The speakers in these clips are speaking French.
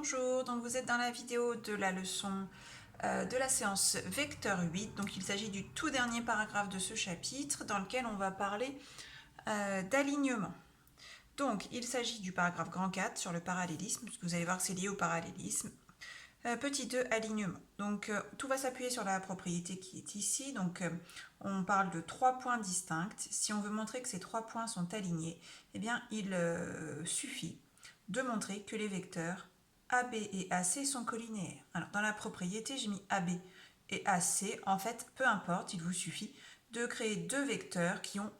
Bonjour, donc vous êtes dans la vidéo de la leçon de la séance vecteur 8. Donc il s'agit du tout dernier paragraphe de ce chapitre dans lequel on va parler d'alignement. Donc il s'agit du paragraphe grand 4 sur le parallélisme, puisque vous allez voir que c'est lié au parallélisme. Petit 2, alignement. Donc tout va s'appuyer sur la propriété qui est ici. Donc on parle de 3 points distincts. Si on veut montrer que ces 3 points sont alignés, eh bien il suffit de montrer que les vecteurs AB et AC sont collinéaires. Alors dans la propriété, j'ai mis AB et AC. En fait, peu importe, il vous suffit de créer deux vecteurs qui ont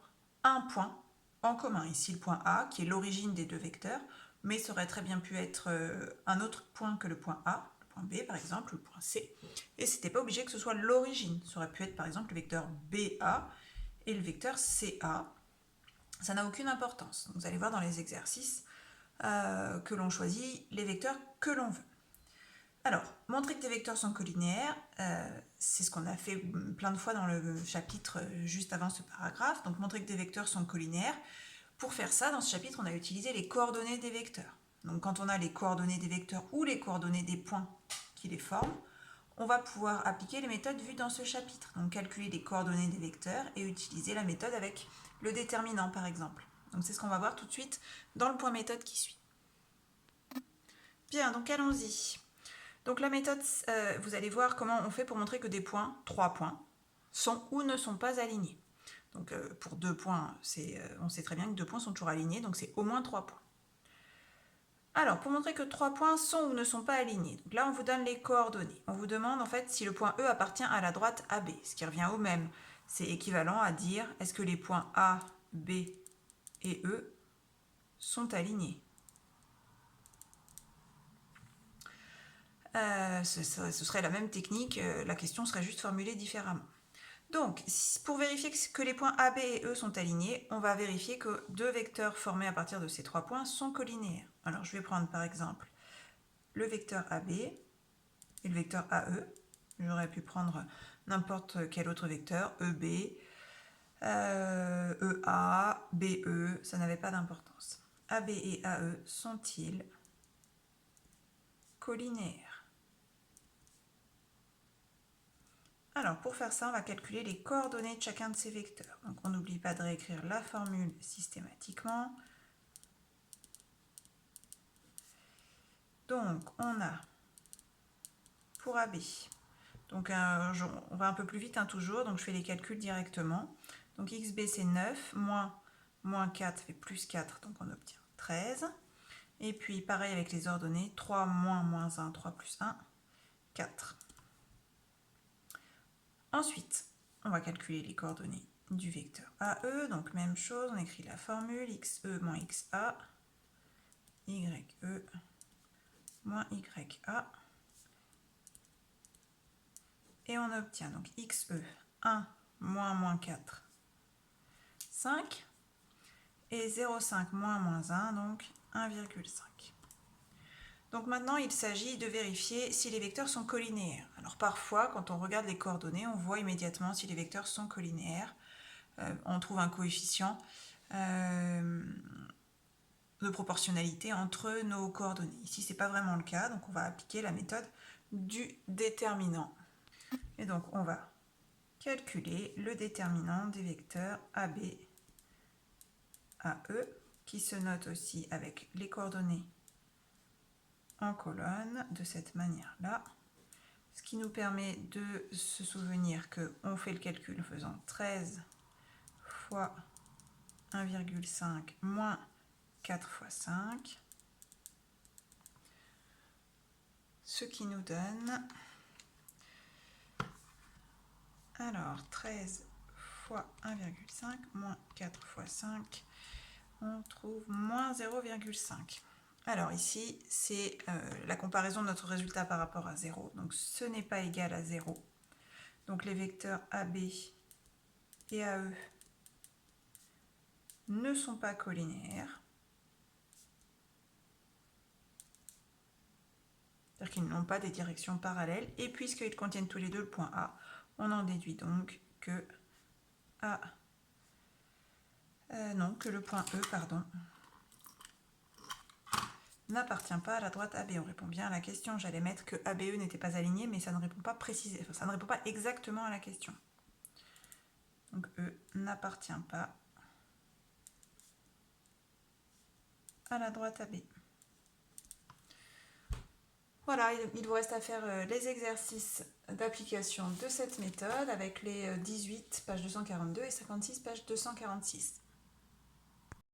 un point en commun. Ici le point A qui est l'origine des deux vecteurs, mais ça aurait très bien pu être un autre point que le point A, le point B par exemple, ou le point C. Et c'était pas obligé que ce soit l'origine. Ça aurait pu être par exemple le vecteur BA et le vecteur CA. Ça n'a aucune importance. Donc, vous allez voir dans les exercices que l'on choisit les vecteurs que l'on veut. Alors, montrer que des vecteurs sont collinéaires, c'est ce qu'on a fait plein de fois dans le chapitre juste avant ce paragraphe. Donc, montrer que des vecteurs sont collinéaires. Pour faire ça, dans ce chapitre, on a utilisé les coordonnées des vecteurs. Donc, quand on a les coordonnées des vecteurs ou les coordonnées des points qui les forment, on va pouvoir appliquer les méthodes vues dans ce chapitre. Donc, calculer les coordonnées des vecteurs et utiliser la méthode avec le déterminant, par exemple. Donc, c'est ce qu'on va voir tout de suite dans le point méthode qui suit. Bien, donc allons-y. Donc la méthode, vous allez voir comment on fait pour montrer que des points, 3 points, sont ou ne sont pas alignés. Donc pour 2 points, on sait très bien que 2 points sont toujours alignés, donc c'est au moins 3 points. Alors, pour montrer que 3 points sont ou ne sont pas alignés, donc là on vous donne les coordonnées. On vous demande en fait si le point E appartient à la droite AB, ce qui revient au même. C'est équivalent à dire est-ce que les points A, B et E sont alignés. Ce serait la même technique, la question serait juste formulée différemment. Donc, pour vérifier que les points A, B et E sont alignés, on va vérifier que deux vecteurs formés à partir de ces 3 points sont collinéaires. Alors, je vais prendre par exemple le vecteur AB et le vecteur AE. J'aurais pu prendre n'importe quel autre vecteur, EB, EA, BE, ça n'avait pas d'importance. AB et AE sont-ils collinéaires? Alors, pour faire ça, on va calculer les coordonnées de chacun de ces vecteurs. Donc, on n'oublie pas de réécrire la formule systématiquement. Donc, on a pour AB, donc on va un peu plus vite toujours, donc je fais les calculs directement. Donc, XB c'est 9, moins 4 fait plus 4, donc on obtient 13. Et puis, pareil avec les ordonnées, 3 moins 1, 3 plus 1, 4. Ensuite, on va calculer les coordonnées du vecteur AE. Donc, même chose, on écrit la formule XE moins XA, YE moins YA. Et on obtient donc XE 1 moins 4, 5. Et 0,5 moins 1, donc 1,5. Donc maintenant, il s'agit de vérifier si les vecteurs sont collinéaires. Alors parfois, quand on regarde les coordonnées, on voit immédiatement si les vecteurs sont collinéaires. On trouve un coefficient de proportionnalité entre nos coordonnées. Ici, ce n'est pas vraiment le cas, donc on va appliquer la méthode du déterminant. Et donc, on va calculer le déterminant des vecteurs AB, AE, qui se note aussi avec les coordonnées en colonne de cette manière-là, ce qui nous permet de se souvenir qu'on fait le calcul en faisant 13 fois 1,5 moins 4 fois 5, ce qui nous donne, alors 13 fois 1,5 moins 4 fois 5, on trouve moins 0,5. Alors ici, c'est la comparaison de notre résultat par rapport à 0. Donc ce n'est pas égal à 0. Donc les vecteurs AB et AE ne sont pas collinéaires. C'est-à-dire qu'ils n'ont pas des directions parallèles. Et puisqu'ils contiennent tous les deux le point A, on en déduit donc que que le point E, n'appartient pas à la droite AB. On répond bien à la question. J'allais mettre que ABE n'était pas aligné, mais ça ne répond pas précisément, ça ne répond pas exactement à la question. Donc E n'appartient pas à la droite AB. Voilà, il vous reste à faire les exercices d'application de cette méthode avec les 18, page 242 et 56, page 246.